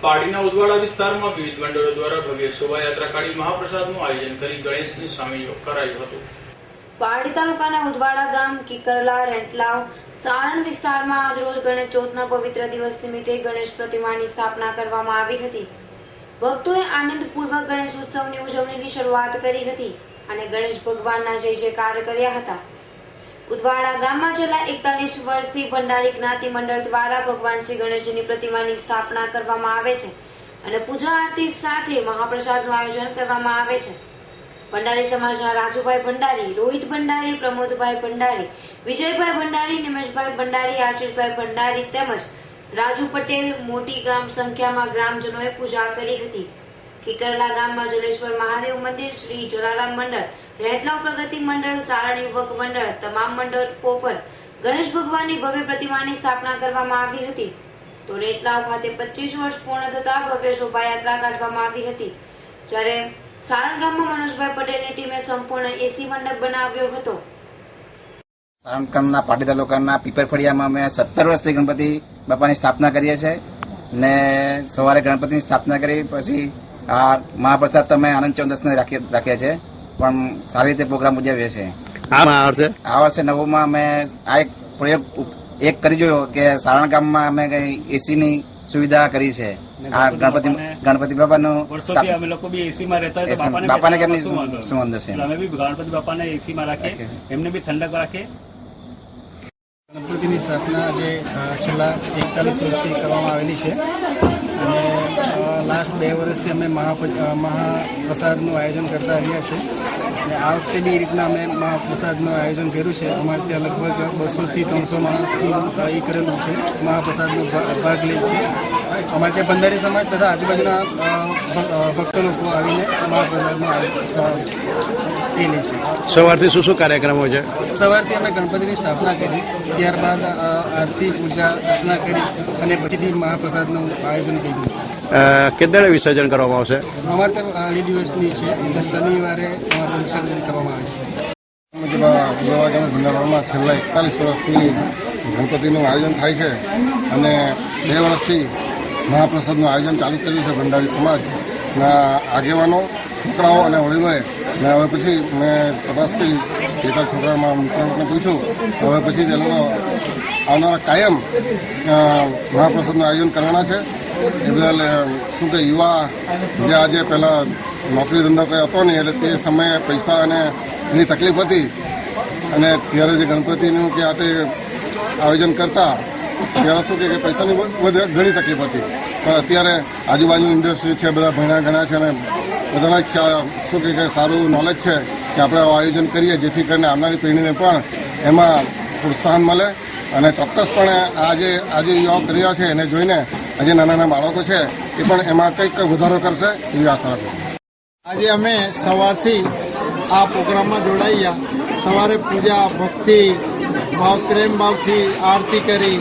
પાડીના ઉદવાડા વિસ્તારમાં વિવિધ મંડળો દ્વારા ભવ્ય શોભાયાત્રા કાઢી મહાપ્રસાદનું આયોજન કરી ગણેશની સામે કરાયું હતું। પારડી તાલુકાના ઉદવાડા ગામ, કિકરલા, રેંટલાવ, સાણંદ વિસ્તારમાં આજરોજ ગણેશ ચોથના પવિત્ર દિવસ નિમિત્તે ગણેશ પ્રતિમાની સ્થાપના કરવામાં આવી હતી। ભક્તોએ આનંદપૂર્વક ગણેશ ઉત્સવની ઉજવણીની શરૂઆત કરી હતી અને ગણેશ ભગવાનના જય જયકાર કર્યા હતા। ઉદવાડા ગામમાં છેલ્લા 41 વર્ષથી ભંડારી જ્ઞાતિ મંડળ દ્વારા ભગવાન શ્રી ગણેશજીની પ્રતિમાની સ્થાપના કરવામાં આવે છે અને પૂજા આરતી સાથે મહાપ્રસાદનું આયોજન કરવામાં આવે છે। ભંડારી સમાજના રાજુભાઈ ભંડારી, રોહિત ભંડારી, પ્રમોદભાઈ ભંડારી, વિજયભાઈ ભંડારી, નિમેશભાઈ ભંડારી, આશીષભાઈ ભંડારી તેમજ રાજુ પટેલ મોટી ગામ સંખ્યામાં ગ્રામજનોએ પૂજા કરી હતી। કિકરલા ગામમાં જલેશ્વર મહાદેવ મંદિર, શ્રી જલારામ મંડળ, રેંટલાવ પ્રગતિ મંડળ, સારણ યુવક મંડળ તમામ મંડળો પર ગણેશ ભગવાનની ભવ્ય પ્રતિમાની સ્થાપના કરવામાં આવી હતી। તો રેંટલાવ ખાતે 25 વર્ષ પૂર્ણ થતા ભવ્ય શોભાયાત્રા કાઢવામાં આવી હતી, જ્યારે સારણ ગામમાં મનોજભાઈ પટેલની ટીમે સંપૂર્ણ એસી મંડપ બનાવ્યો હતો। સારણ ગામના પાટી તાલુકાના પીપરફળિયામાં અમે 17 વર્ષથી ગણપતિ બાપાની સ્થાપના કરીએ છીએ ને સવારે ગણપતિની સ્થાપના કરી પછી આ મહાપ્રસાદ તમે આનંદ ચૌદસને રાખ્યા છે, પણ સારી રીતે પ્રોગ્રામ ઉજવીએ છીએ। આ વર્ષે નવમાં અમે આ એક પ્રયોગ કરી જોયો કે સારણ ગામમાં અમે કઈ એસીની સુવિધા કરી છે। આ ગણપતિ બાપાનું અમે લોકો બી એસીમાં રહેતા હોય તો બાપાને કેમની શું વાંધો છે, અમે બી ગણપતિ બાપાને એસીમાં રાખીએ, એમને બી ઠંડક રાખીએ। ગણપતિની સ્થાપના જે છેલ્લા 41 વર્ષથી કરવામાં આવેલી છે અને લાસ્ટ 2 વર્ષથી અમે મહાપ્રસાદનું આયોજન કરતા રહ્યા છીએ અને આ વખતે બી એ રીતના અમે મહાપ્રસાદનું આયોજન કર્યું છે। અમારે ત્યાં લગભગ 200 થી 300 માણસનું એ કરેલું છે, મહાપ્રસાદનો ભાગ લે છે। અમારે ત્યાં ભંડારી સમાજ તથા આજુબાજુના ભક્તો લોકો આવીને મહાપ્રસાદનો એ લે છે। સવારથી શું કાર્યક્રમો છે? સવારથી અમે ગણપતિની સ્થાપના કરી, ત્યારબાદ આરતી, પૂજા, અર્ચના કરી અને પછીથી મહાપ્રસાદનું આયોજન કર્યું છે। કેટલા વિસર્જન કરવામાં આવશે? અમારે ત્યાં અઢી દિવસની છે એટલે શનિવારે અમારું વિસર્જન કરવામાં આવે છે। ભંડારામાં છેલ્લા 41 વર્ષથી ગણપતિનું આયોજન થાય છે અને 2 વર્ષથી મહાપ્રસાદનું આયોજન ચાલુ કર્યું છે ભંડારી સમાજના આગેવાનો, છોકરાઓ અને વડીલોએ। ને હવે પછી મેં તપાસ કરી, એકાદ છોકરામાં મિત્રોને પૂછ્યું, હવે પછી તે લોકો આવનારા કાયમ મહાપ્રસાદનું આયોજન કરવાના છે। એ બદલ શું કે યુવા જે આજે પહેલાં નોકરી ધંધો કંઈ હતો નહીં એટલે તે સમયે પૈસા અને એની તકલીફ હતી અને ત્યારે જે ગણપતિનું કે આ તે આયોજન કરતા ત્યારે શું કે પૈસાની ઘણી તકલીફ હતી, પણ અત્યારે આજુબાજુ ઇન્ડસ્ટ્રી છે, બધા ભણ્યા ગણ્યા છે અને બધાના શું કે સારું નોલેજ છે કે આપણે આયોજન કરીએ જેથી કરીને આવનારી પેઢીને પણ એમાં પ્રોત્સાહન મળે અને ચોક્કસપણે આજે યુવાઓ કરી રહ્યા છે એને જોઈને આજે નાના બાળકો છે એ પણ એમાં કંઈક વધારો કરશે એવી આશા રાખું। આજે અમે સવારથી આ પ્રોગ્રામમાં જોડાયા। સવારે પૂજા, ભક્તિ ભાવ, પ્રેમ ભાવથી આરતી કરી,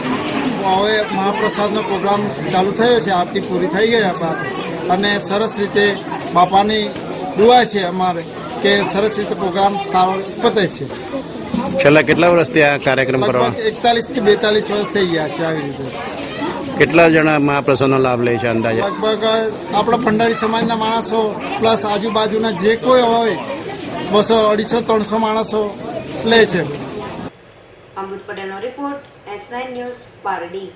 હવે મહાપ્રસાદનો પ્રોગ્રામ ચાલુ થયો છે, આરતી પૂરી થઈ ગયા બાદ અને સરસ રીતે બાપાની દુઆ છે અમારે કે સરસ રીતે પ્રોગ્રામ સારો પતે છે। છેલ્લા કેટલા વર્ષથી આ કાર્યક્રમ કરવામાં? 41 થી 42 વર્ષ થઈ ગયા છે આવી રીતે। કેટલા જણા મહાપ્રસાદનો લાભ લે છે અંદાજે? લગભગ આપણા ભંડારી સમાજના માણસો પ્લસ આજુબાજુના જે કોઈ હોય 200, 250, 300 માણસો લે છે। અમૃત પટેલનો રિપોર્ટ, S9 ન્યૂઝ, પારડી।